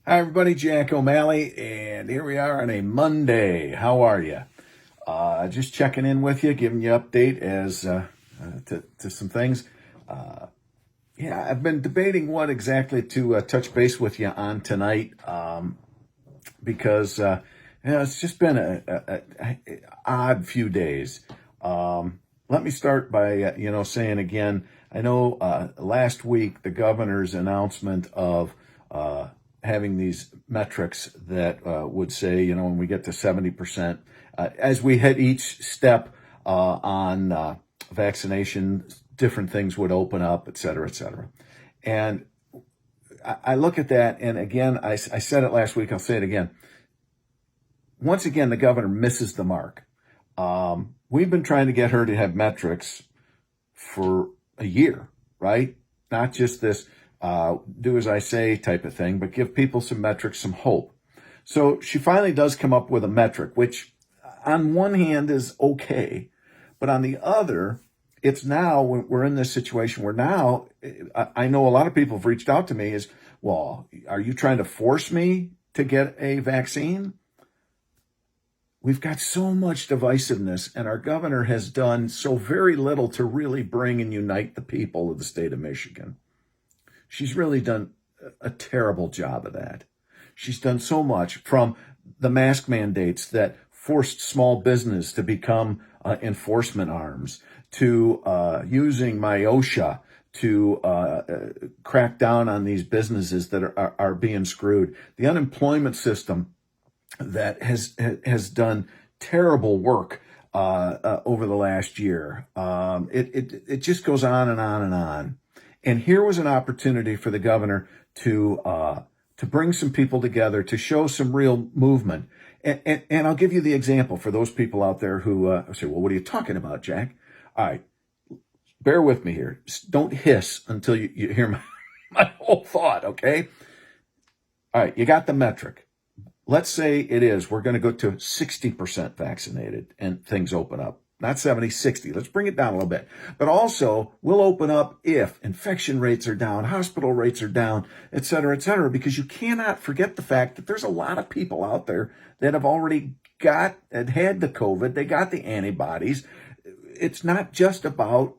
Hi, everybody. Jack O'Malley, and here we are on a Monday. How are you? Just checking in with you, giving you update as to some things. Yeah, I've been debating what exactly to touch base with you on tonight because it's just been a odd few days. Let me start by saying again. I know last week the governor's announcement of having these metrics that would say, when we get to 70%, as we hit each step on vaccination, different things would open up, et cetera, et cetera. And I look at that, and again, I said it last week, I'll say it again. Once again, the governor misses the mark. We've been trying to get her to have metrics for a year, right? Not just this do as I say type of thing, but give people some metrics, some hope. So she finally does come up with a metric, which on one hand is okay, but on the other, it's now we're in this situation where now I know a lot of people have reached out to me is, well, are you trying to force me to get a vaccine? We've got so much divisiveness, and our governor has done so very little to really bring and unite the people of the state of Michigan. She's really done a terrible job of that. She's done so much, from the mask mandates that forced small business to become enforcement arms, to using MIOSHA to crack down on these businesses that are being screwed. The unemployment system that has done terrible work over the last year. It just goes on and on and on. And here was an opportunity for the governor to bring some people together, to show some real movement. And I'll give you the example for those people out there who say, well, what are you talking about, Jack? All right, bear with me here. Don't hiss until you hear my whole thought, okay? All right, you got the metric. Let's say we're going to go to 60% vaccinated and things open up. Not 70, 60. Let's bring it down a little bit. But also, we'll open up if infection rates are down, hospital rates are down, et cetera, because you cannot forget the fact that there's a lot of people out there that have already had the COVID. They got the antibodies. It's not just about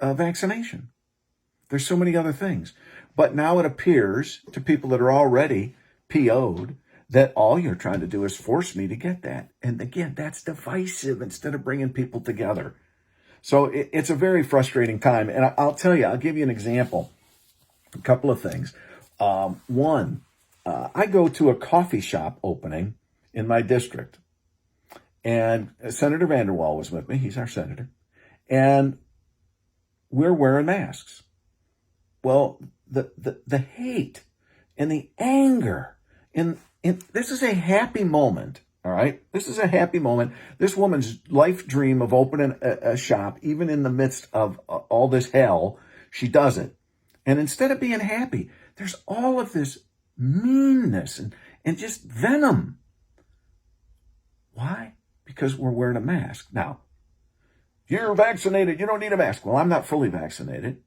vaccination. There's so many other things. But now it appears to people that are already PO'd that all you're trying to do is force me to get that. And again, that's divisive instead of bringing people together. So it's a very frustrating time. And I'll tell you, I'll give you an example. A couple of things. One, I go to a coffee shop opening in my district. And Senator Vanderwall was with me. He's our senator. And we're wearing masks. Well, the hate and the anger and this is a happy moment, all right? This is a happy moment. This woman's life dream of opening a shop, even in the midst of all this hell, she does it. And instead of being happy, there's all of this meanness and just venom. Why? Because we're wearing a mask. Now, you're vaccinated, you don't need a mask. Well, I'm not fully vaccinated.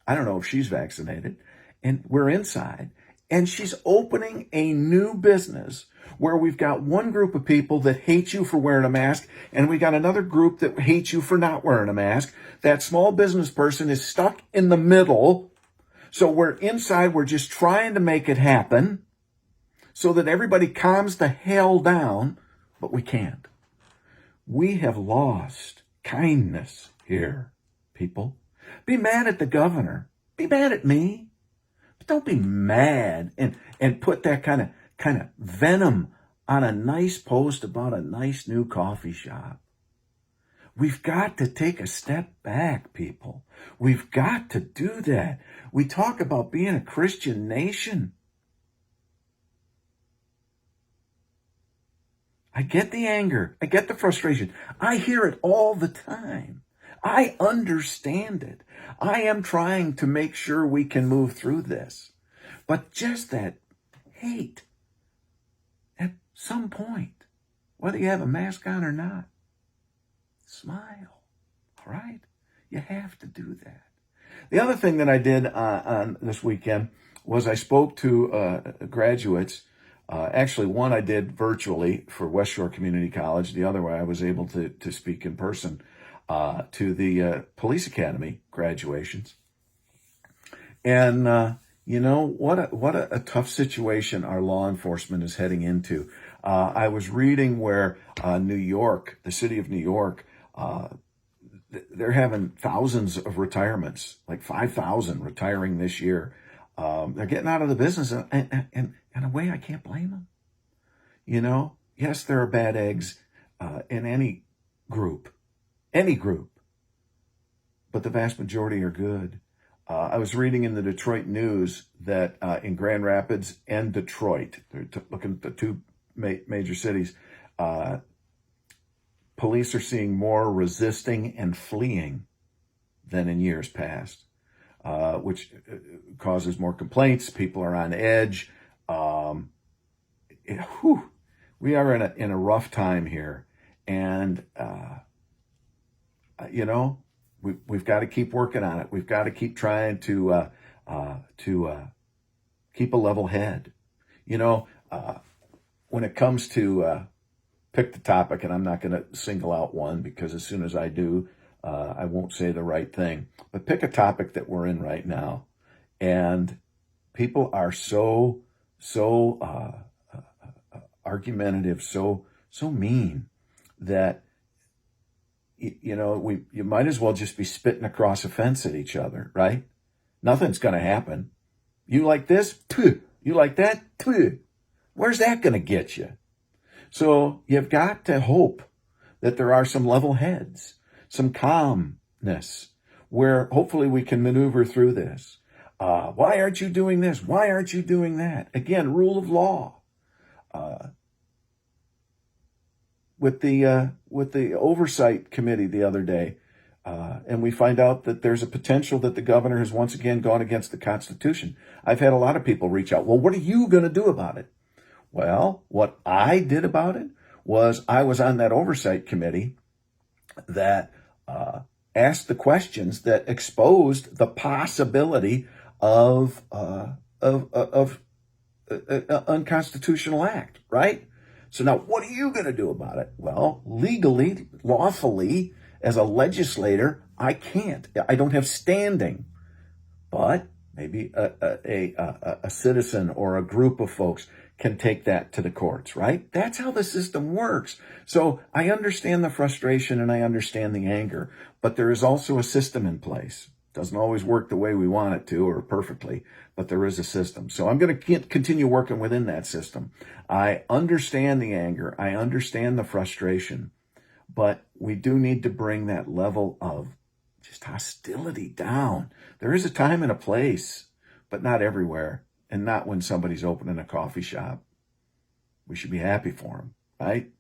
I don't know if she's vaccinated. And we're inside. And she's opening a new business where we've got one group of people that hate you for wearing a mask, and we got another group that hates you for not wearing a mask. That small business person is stuck in the middle. So we're inside, we're just trying to make it happen so that everybody calms the hell down, but we can't. We have lost kindness here, people. Be mad at the governor. Be mad at me. Don't be mad and put that kind of venom on a nice post about a nice new coffee shop. We've got to take a step back, people. We've got to do that. We talk about being a Christian nation. I get the anger. I get the frustration. I hear it all the time. I understand it. I am trying to make sure we can move through this. But just that hate, at some point, whether you have a mask on or not, smile, all right? You have to do that. The other thing that I did on this weekend, was I spoke to graduates. Actually, one I did virtually for West Shore Community College. The other way I was able to speak in person to the police academy graduations. And what a tough situation our law enforcement is heading into. I was reading where New York, the city of New York, they're having thousands of retirements, like 5,000 retiring this year. They're getting out of the business, and in a way, I can't blame them. Yes, there are bad eggs in any group, but the vast majority are good. I was reading in the Detroit News that in Grand Rapids and Detroit, they're looking at the two major cities, police are seeing more resisting and fleeing than in years past, which causes more complaints. People are on edge. We are in a rough time here, and we've got to keep working on it. We've got to keep trying to keep a level head. When it comes to pick the topic, and I'm not going to single out one because as soon as I do, I won't say the right thing. But pick a topic that we're in right now, and people are so argumentative, so mean that you might as well just be spitting across a fence at each other, right? Nothing's going to happen. You like this? Puh. You like that? Puh. Where's that going to get you? So you've got to hope that there are some level heads, some calmness, where hopefully we can maneuver through this. Why aren't you doing this? Why aren't you doing that? Again, rule of law. With the oversight committee the other day, and we find out that there's a potential that the governor has once again gone against the Constitution. I've had a lot of people reach out. Well, what are you going to do about it? Well, what I did about it was I was on that oversight committee that asked the questions that exposed the possibility of unconstitutional act, right? So now what are you going to do about it? Well, legally, lawfully, as a legislator, I can't. I don't have standing. But maybe a citizen or a group of folks can take that to the courts, right? That's how the system works. So I understand the frustration and I understand the anger, but there is also a system in place. Doesn't always work the way we want it to or perfectly, but there is a system. So I'm going to continue working within that system. I understand the anger. I understand the frustration, but we do need to bring that level of just hostility down. There is a time and a place, but not everywhere, and not when somebody's opening a coffee shop. We should be happy for them, right?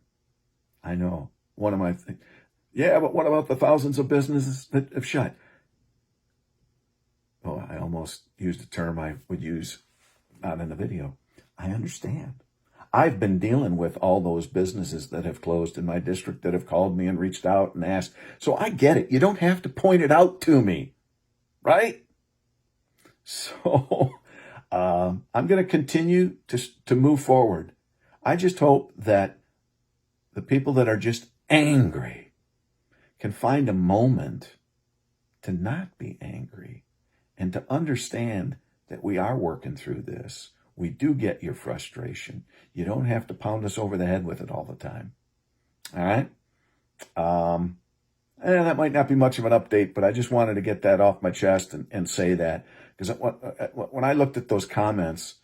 I know. One of my things. Yeah, but what about the thousands of businesses that have shut? Oh, I almost used a term I would use not in the video. I understand. I've been dealing with all those businesses that have closed in my district that have called me and reached out and asked. So I get it. You don't have to point it out to me, right? So I'm going to continue to move forward. I just hope that the people that are just angry can find a moment to not be angry and to understand that we are working through this. We do get your frustration. You don't have to pound us over the head with it all the time. All right? And that might not be much of an update, but I just wanted to get that off my chest and say that. Because when I looked at those comments,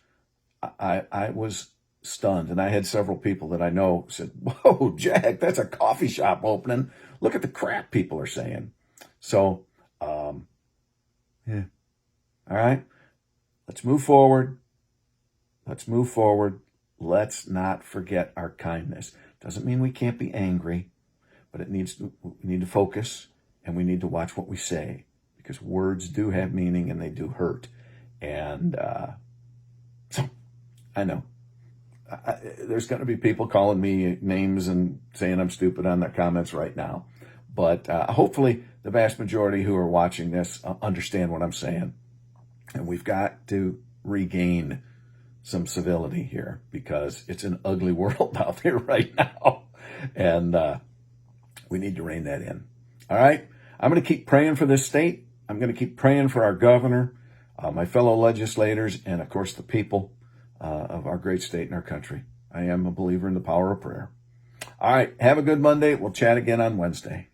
I was stunned. And I had several people that I know said, whoa, Jack, that's a coffee shop opening. Look at the crap people are saying. So, yeah. All right? Let's move forward. Let's move forward. Let's not forget our kindness. Doesn't mean we can't be angry, but we need to focus and we need to watch what we say because words do have meaning and they do hurt. And so I know there's going to be people calling me names and saying I'm stupid on their comments right now. But hopefully the vast majority who are watching this understand what I'm saying. And we've got to regain some civility here, because it's an ugly world out there right now. And we need to rein that in. All right. I'm going to keep praying for this state. I'm going to keep praying for our governor, my fellow legislators, and of course the people of our great state and our country. I am a believer in the power of prayer. All right. Have a good Monday. We'll chat again on Wednesday.